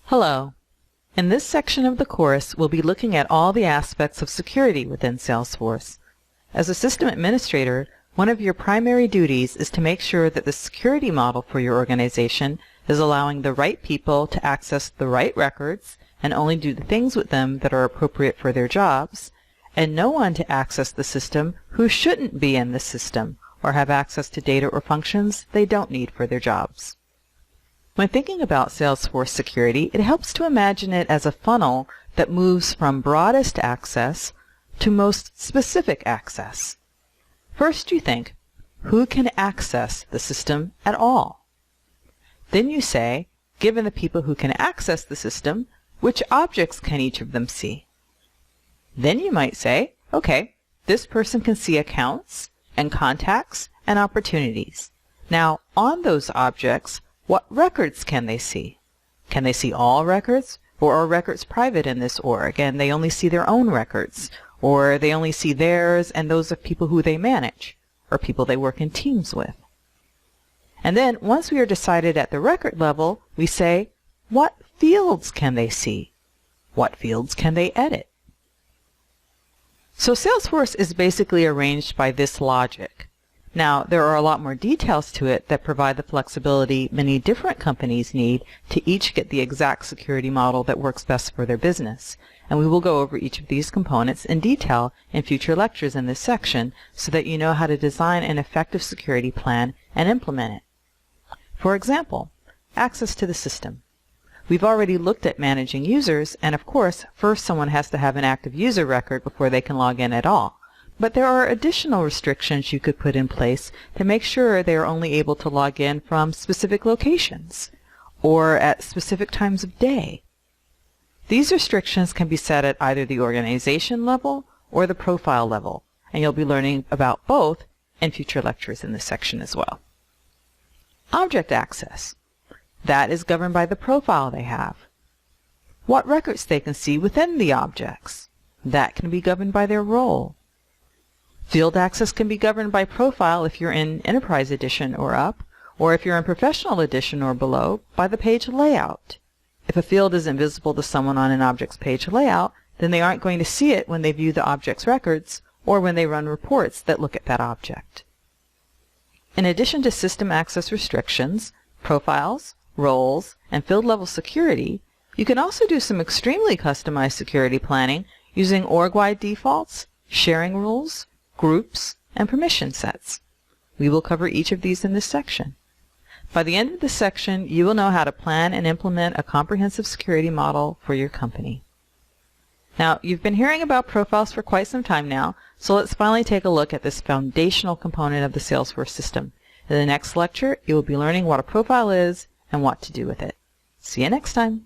Hello. In this section of the course, we'll be looking at all the aspects of security within Salesforce. As a system administrator, one of your primary duties is to make sure that the security model for your organization is allowing the right people to access the right records and only do the things with them that are appropriate for their jobs, and no one to access the system who shouldn't be in the system or have access to data or functions they don't need for their jobs. When thinking about Salesforce security, it helps to imagine it as a funnel that moves from broadest access to most specific access. First you think, who can access the system at all? Then you say, given the people who can access the system, which objects can each of them see? Then you might say, okay, this person can see accounts and contacts and opportunities. Now, on those objects, what records can they see? Can they see all records? Or are records private in this org and they only see their own records? Or they only see theirs and those of people who they manage, or people they work in teams with? And then, once we are decided at the record level, we say, what fields can they see? What fields can they edit? So Salesforce is basically arranged by this logic. Now, there are a lot more details to it that provide the flexibility many different companies need to each get the exact security model that works best for their business. And we will go over each of these components in detail in future lectures in this section so that you know how to design an effective security plan and implement it. For example, access to the system. We've already looked at managing users, and of course, first someone has to have an active user record before they can log in at all. But there are additional restrictions you could put in place to make sure they are only able to log in from specific locations or at specific times of day. These restrictions can be set at either the organization level or the profile level, and you'll be learning about both in future lectures in this section as well. Object access. That is governed by the profile they have. What records they can see within the objects. That can be governed by their role. Field access can be governed by profile if you're in Enterprise Edition or up, or if you're in Professional Edition or below, by the page layout. If a field is invisible to someone on an object's page layout, then they aren't going to see it when they view the object's records or when they run reports that look at that object. In addition to system access restrictions, profiles, roles, and field-level security, you can also do some extremely customized security planning using org-wide defaults, sharing rules, groups, and permission sets. We will cover each of these in this section. By the end of this section, you will know how to plan and implement a comprehensive security model for your company. Now, you've been hearing about profiles for quite some time now, so let's finally take a look at this foundational component of the Salesforce system. In the next lecture, you will be learning what a profile is and what to do with it. See you next time.